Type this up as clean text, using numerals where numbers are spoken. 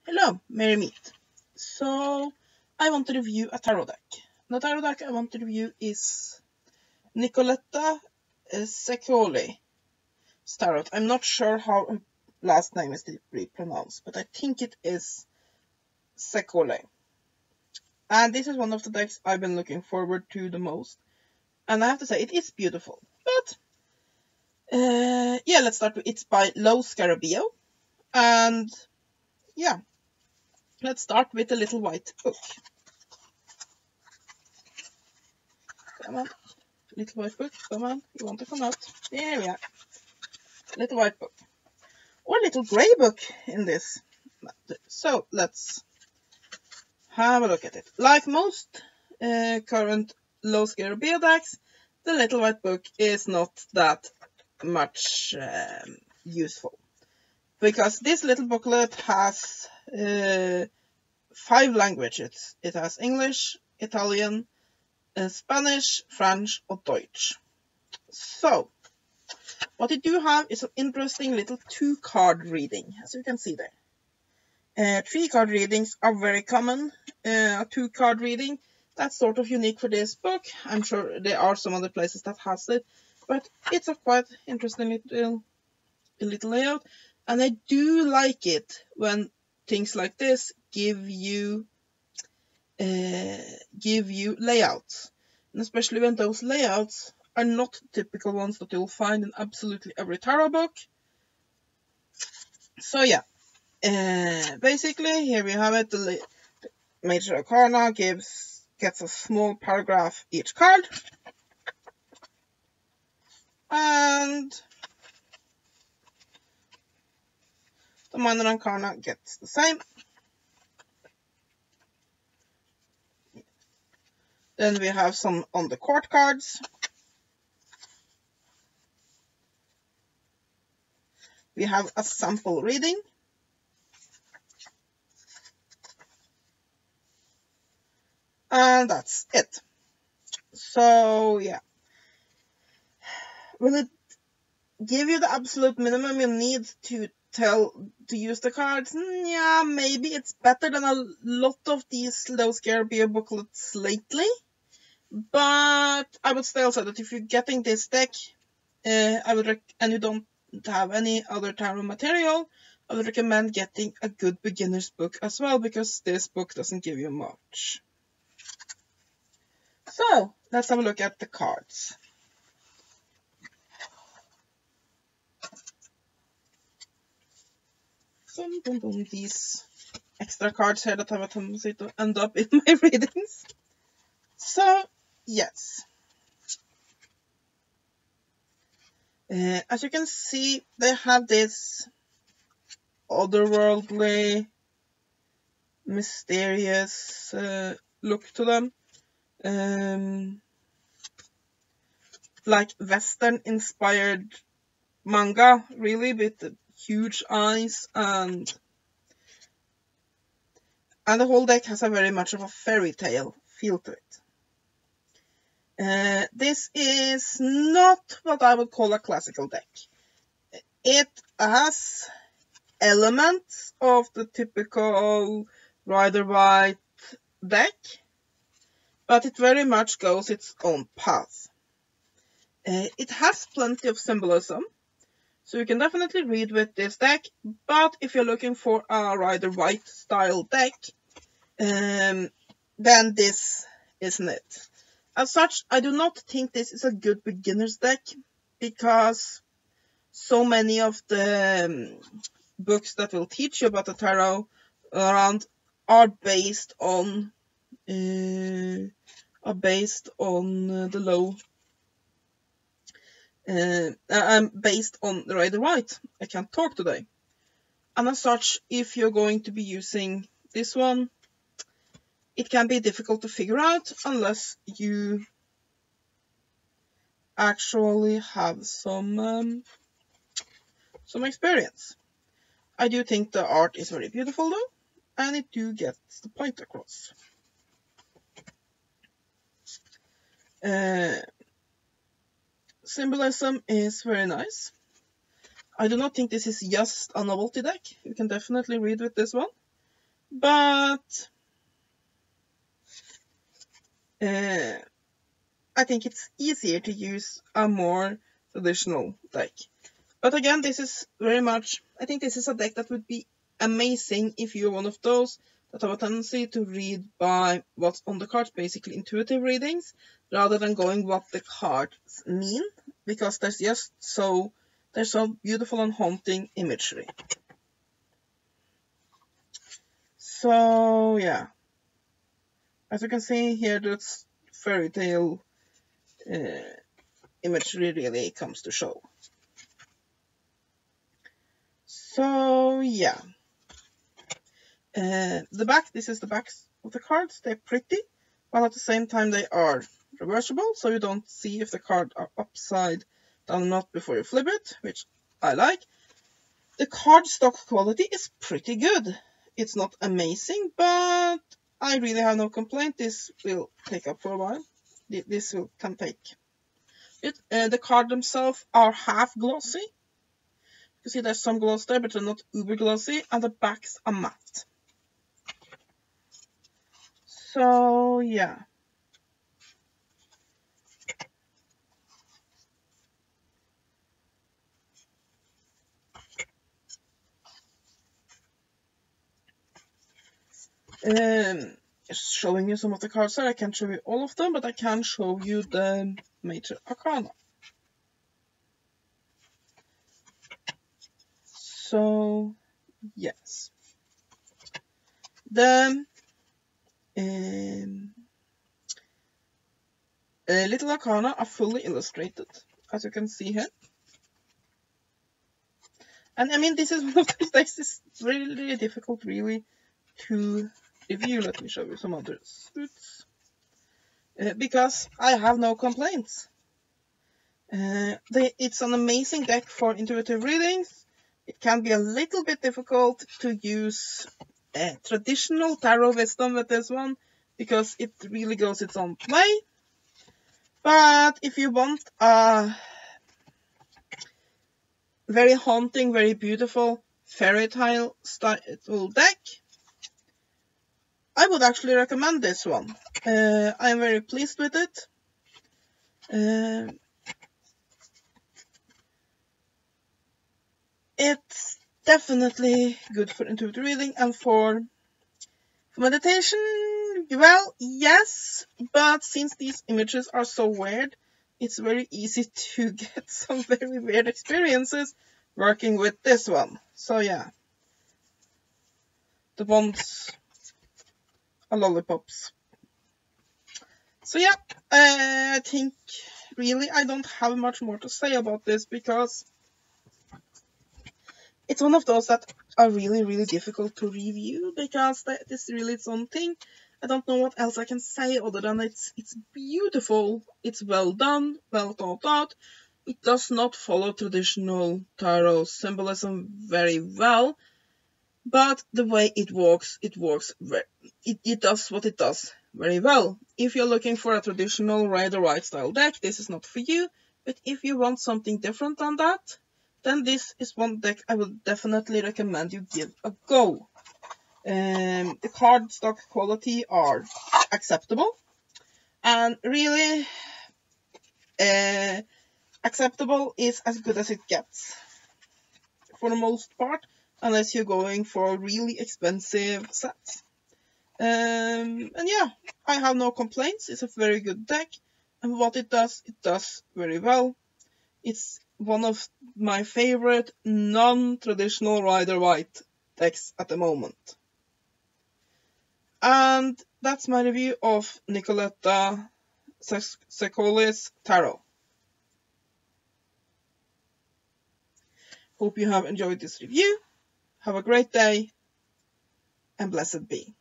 Hello, Merry Meet. So, I want to review a tarot deck. The tarot deck I want to review is Nicoletta Ceccoli Tarot. I'm not sure how her last name is to be pronounced, but I think it is Ceccoli. And this is one of the decks I've been looking forward to the most. And I have to say, it is beautiful. But, yeah, let's start with, it's by Lo Scarabeo. And, yeah, let's start with the little white book. Come on, little white book, come on, you want to come out. There we are. Little white book. Or little grey book in this. So, let's have a look at it. Like most current Lo Scarabeo decks, the little white book is not that much useful. Because this little booklet has 5 languages. It has English, Italian, Spanish, French, or Deutsch. So, what you do have is an interesting little 2-card reading, as you can see there. 3-card readings are very common. A 2-card reading, that's sort of unique for this book. I'm sure there are some other places that has it, but it's a quite interesting little layout. And I do like it when things like this give you layouts, and especially when those layouts are not typical ones that you'll find in absolutely every tarot book. So yeah, basically here we have it. The major arcana gets a small paragraph each card, and the minor arcana gets the same. Then we have some on the court cards. We have a sample reading. And that's it. So, yeah. Will it give you the absolute minimum you need to use the cards? Yeah, maybe it's better than a lot of these Lo Scarabeo booklets lately. But I would still say that if you're getting this deck, and you don't have any other tarot material, I would recommend getting a good beginner's book as well, because this book doesn't give you much. So, let's have a look at the cards. These extra cards here that have a tendency to end up in my readings. So, yes. As you can see, they have this otherworldly, mysterious look to them. Like Western-inspired manga, really, with the huge eyes, and the whole deck has a very much of a fairy tale feel to it. This is not what I would call a classical deck. It has elements of the typical Rider-Waite deck, but it very much goes its own path. It has plenty of symbolism, so you can definitely read with this deck, but if you're looking for a Rider-Waite style deck, then this isn't it. As such, I do not think this is a good beginner's deck, because so many of the books that will teach you about the tarot around are based on the low. I'm based on the Rider-Waite. I can't talk today. And as such, if you're going to be using this one, it can be difficult to figure out unless you actually have some experience. I do think the art is very beautiful though, and it do gets the point across. Symbolism is very nice. I do not think this is just a novelty deck. You can definitely read with this one. but I think it's easier to use a more traditional deck. But again, this is very much, I think this is a deck that would be amazing if you're one of those that have a tendency to read by what's on the cards, basically intuitive readings, rather than going what the cards mean, because there's just so beautiful and haunting imagery. So yeah, as you can see here, that's fairy tale imagery really comes to show. So yeah, the back, this is the backs of the cards. They're pretty, while at the same time they are reversible, so you don't see if the cards are upside down or not before you flip it, which I like. The cardstock quality is pretty good. It's not amazing, but I really have no complaint. This will take up for a while. This can take it. The cards themselves are half glossy. You see there's some gloss there, but they're not uber glossy, and the backs are matte. So yeah. Just showing you some of the cards there. I can't show you all of them, but I can show you the major arcana. So yes, the little arcana are fully illustrated, as you can see here. And I mean, this is one of those decks is really, really difficult, really, to review. Let me show you some other suits, because I have no complaints. It's an amazing deck for intuitive readings. It can be a little bit difficult to use traditional tarot wisdom with this one, because it really goes its own way. But if you want a very haunting, very beautiful fairytale style deck, I would actually recommend this one. I am very pleased with it. It's definitely good for intuitive reading and for meditation. Well, yes, but since these images are so weird, it's very easy to get some very weird experiences working with this one. So yeah, the ones are lollipops. So yeah, I think really I don't have much more to say about this, because it's one of those that are really, really difficult to review, because this is really its own thing. I don't know what else I can say other than it's beautiful, it's well done, well thought out. It does not follow traditional tarot symbolism very well, but the way it works it does what it does very well. If you're looking for a traditional Rider-Waite style deck, this is not for you, but if you want something different than that, then this is one deck I would definitely recommend you give a go. The cardstock quality are acceptable, and really acceptable is as good as it gets for the most part, unless you're going for really expensive sets. And yeah, I have no complaints. It's a very good deck, and what it does very well. It's one of my favorite non-traditional Rider-Waite decks at the moment. And that's my review of Nicoletta Ceccoli's Tarot. Hope you have enjoyed this review. Have a great day, and blessed be.